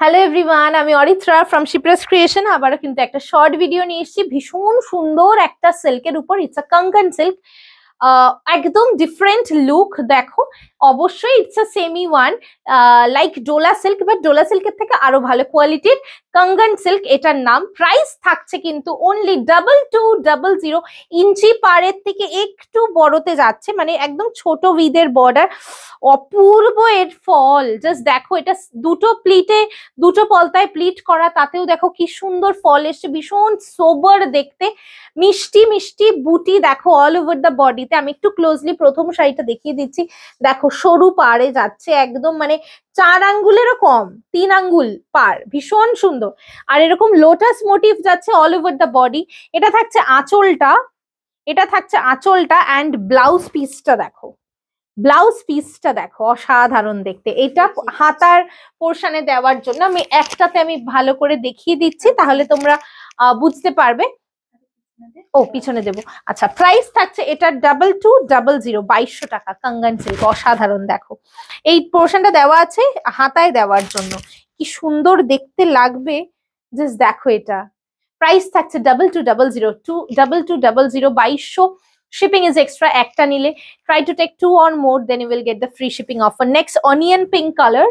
Hello everyone, আমি Aritra from Shipra's creation. আবারও কিন্তু একটা শর্ট ভিডিও নিয়ে এসেছি ভীষণ সুন্দর একটা সিল্কের উপর। ইটস আ কাঙ্গন সিল্ক, একদম ডিফারেন্ট লুক। দেখো, অবশ্যই it's a semi one like Dola silk, but Dola সিল্কের থেকে আরো ভালো কোয়ালিটির কাঙ্গন সিল্ক এটার নাম। প্রাইস থাকছে কিন্তু অনলি 2200। ইঞ্চি পাড়ের থেকে একটু বড়তে যাচ্ছে, মানে একদম ছোট উইদের বর্ডার। অপূর্ব এর ফল, জাস্ট দেখো, এটা দুটো পলতায় প্লিট করা, তাতেও দেখো কি সুন্দর ফল এসছে, ভীষণ সোবার দেখতে, মিষ্টি মিষ্টি বুটি দেখো অল ওভার দ্য বডিতে। আমি একটু ক্লোজলি প্রথম শাড়িটা দেখিয়ে দিচ্ছি। দেখো সরু পাড়ে যাচ্ছে, একদম মানে 4 আঙ্গুলেরও কম, 3 আঙ্গুল পার, ভীষণ সুন্দর। আর এরকম লোটাস মোটিভ যাচ্ছে অল ওভার দ্য বডি। এটা থাকছে আঁচলটা অ্যান্ড ব্লাউজ পিসটা দেখো। ব্লাউজ পিসটা দেখো অসাধারণ দেখতে। এটা হাতার পোর্শনে দেওয়ার জন্য আমি ভালো করে দেখিয়ে দিচ্ছি, তাহলে তোমরা বুঝতে পারবে। ও পিছনে দেবো। আচ্ছা, প্রাইস থাকছে এটা 2200, 2200 টাকা। কাঙ্গন সিল্ক অসাধারণ। দেখো এই পোর্শনটা দেওয়া আছে হাতায় দেওয়ার জন্য, কি সুন্দর দেখতে লাগবে। জাস্ট দেখো, এটা প্রাইস থাকছে 2200, 2200। Shipping is extra. একটা নিলে try to take 2 or more, then you will get the free shipping offer. Next, onion pink color.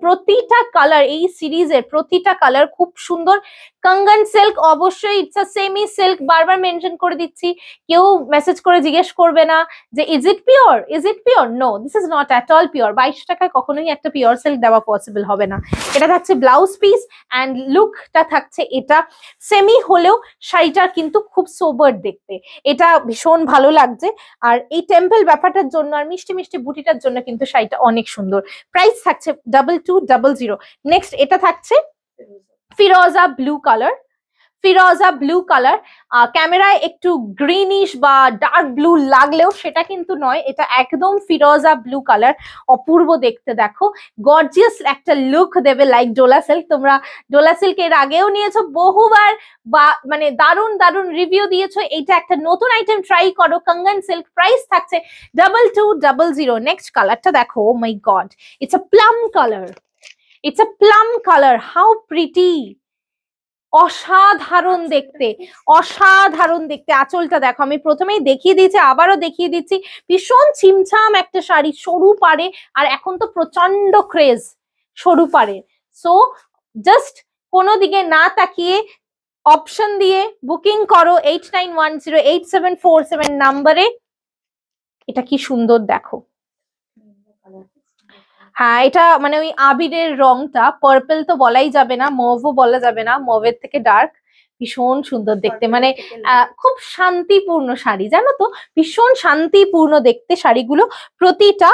প্রতিটা কালার এই সিরিজের প্রতিটা কালার খুব সুন্দর। কাঙ্গন সিল্ক অবশ্যই ইটস আ সেমি সিল্ক, বারবার মেনশন করে দিচ্ছি। কেউ মেসেজ করে জিজ্ঞেস করবে না যে is it pure. No, this is not at all pure. 2200 টাকায় কখনোই একটা পিওর সিল্ক দেওয়া পসিবল হবে না। এটা থাকছে ব্লাউজ পিস অ্যান্ড লুকটা থাকছে এটা সেমি হলেও শাড়িটা কিন্তু খুব সোবার দেখতে। এটা ভীষণ ভালো লাগছে। আর এই টেম্পল ব্যাপারটার জন্য আর মিষ্টি মিষ্টি বুটিটার জন্য কিন্তু শাড়িটা অনেক সুন্দর। প্রাইস থাকছে 2200। নেক্সট, এটা থাকছে ফিরোজা ব্লু কালার। ক্যামেরায় একটু গ্রিনিশ বা ডার্ক ব্লু লাগলেও সেটা কিন্তু নয়, এটা একদম ফিরোজা ব্লু কালার। অপূর্ব দেখতে, দেখো গর্জিয়াস একটা লুক দেবে লাইক ডোলা সিল্ক। তোমরা ডোলা সিল্ক এর আগেও নিয়েছো বহুবার, বা মানে দারুণ দারুণ রিভিউ দিয়েছো। এইটা একটা নতুন আইটেম, ট্রাই করো কাঙ্গন সিল্ক। প্রাইস থাকছে 2200। নেক্সট কালারটা দেখো, oh my God, it's a plum colour. How pretty, অসাধারণ দেখতে। আঁচলটা দেখো, আমি প্রথমেই দেখিয়ে দিয়েছি, আবারও দেখিয়ে দিচ্ছি। ভীষণ ছিমছাম একটা শাড়ি, সরু পাড়ে, আর এখন তো প্রচন্ড ক্রেজ সরু পাড়ে। সো জাস্ট কোনো দিকে না তাকিয়ে অপশন দিয়ে বুকিং করো 89108747 নাম্বারে। এটা কি সুন্দর দেখো। হ্যাঁ, এটা মানে ওই আবিরের রংটা, পার্পল তো বলাই যাবে না, মভও বলা যাবে না, মভের থেকে ডার্ক। ভীষণ সুন্দর দেখতে, মানে খুব শান্তিপূর্ণ শাড়ি, জানো তো, ভীষণ শান্তিপূর্ণ দেখতে শাড়িগুলো প্রতিটা।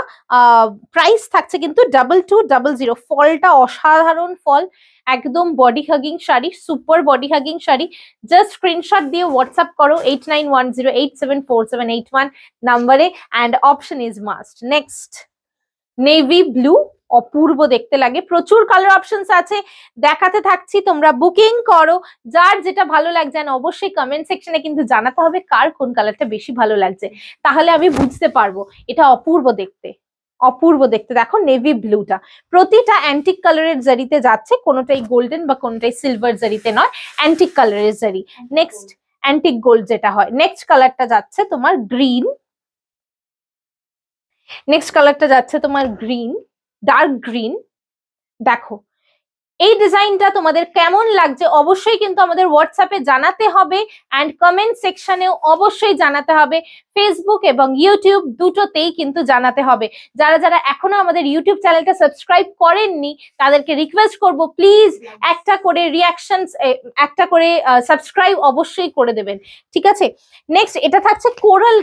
প্রাইস থাকছে কিন্তু 2200। ফলটা অসাধারণ ফল, একদম body hugging sari, super body hugging sari. Just screenshot দিয়ে হোয়াটসঅ্যাপ করো 8910874781 নাম্বারে, and option is must. Next, navy blue, অপূর্ব দেখতে লাগে। প্রচুর কালার অপশনস আছে, দেখাতে থাকছি, তোমরা বুকিং করো। যার যেটা ভালো লাগছে, অবশ্যই কমেন্ট সেকশনে কিন্তু জানাতে হবে কার কোন কালারটা বেশি ভালো লাগছে, তাহলে আমি বুঝতে পারবো। এটা অপূর্ব দেখতে। দেখো নেভি ব্লুটা প্রতিটা অ্যান্টিক কালারের জারিতে যাচ্ছে, কোনোটাই গোল্ডেন বা কোনোটাই সিলভার জারিতে নয়, অ্যান্টিক কালারের জারি। নেক্সট, অ্যান্টিক গোল্ড যেটা হয়। নেক্সট কালারটা যাচ্ছে তোমার গ্রিন, ডার্ক গ্রিন। দেখো এই ডিজাইনটা তোমাদের কেমন লাগছে অবশ্যই কিন্তু আমাদের হোয়াটসঅ্যাপে জানাতে হবে, অ্যান্ড কমেন্ট সেকশনেও অবশ্যই জানাতে হবে। ফেসবুক এবং ইউটিউব দুটোতেই কিন্তু জানাতে হবে। যারা যারা এখনো আমাদের ইউটিউব চ্যানেলটা সাবস্ক্রাইব করেননি, তাদেরকে রিকোয়েস্ট করব প্লিজ একটা করে সাবস্ক্রাইব অবশ্যই করে দেবেন, ঠিক আছে? নেক্সট, এটা থাকছে কোরাল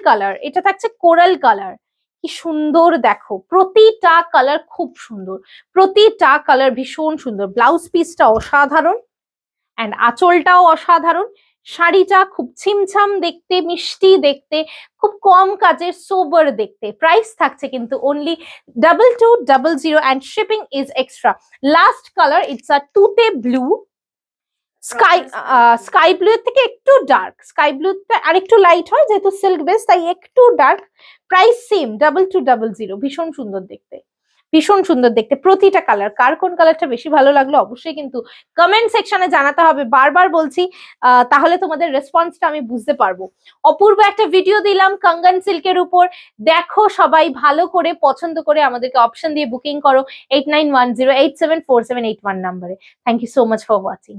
কালার। কি সুন্দর দেখো, প্রতিটা কালার খুব সুন্দর, প্রতিটা কালার ভীষণ সুন্দর। ব্লাউজ পিসটা অসাধারণ, অ্যান্ড আঁচলটাও অসাধারণ। শাড়িটা খুব ছিমছাম দেখতে, মিষ্টি দেখতে, খুব কম কাজের, সোবার দেখতে। প্রাইস থাকছে কিন্তু only 2200, and shipping is extra. Last colour, it's a তুতে ব্লু, স্কাই ব্লু এর থেকে একটু ডার্ক। স্কাই ব্লুটা আর একটু লাইট হয়, যেহেতু সিল্ক বেস তাই একটু ডার্ক। প্রাইস সেম 2200, ভীষণ সুন্দর দেখতে। ভীষণ সুন্দর দেখতে প্রতিটা কালার। কার কোন কালারটা বেশি ভালো লাগলো অবশ্যই কিন্তু কমেন্ট সেকশনে জানাতে হবে, বারবার বলছি, তাহলে তোমাদের রেসপন্সটা আমি বুঝতে পারবো। অপূর্ব একটা ভিডিও দিলাম কাঙ্গন সিল্কের উপর, দেখো সবাই ভালো করে পছন্দ করে আমাদেরকে অপশন দিয়ে বুকিং করো 8910874781 নাম্বারে। Thank you so much for watching.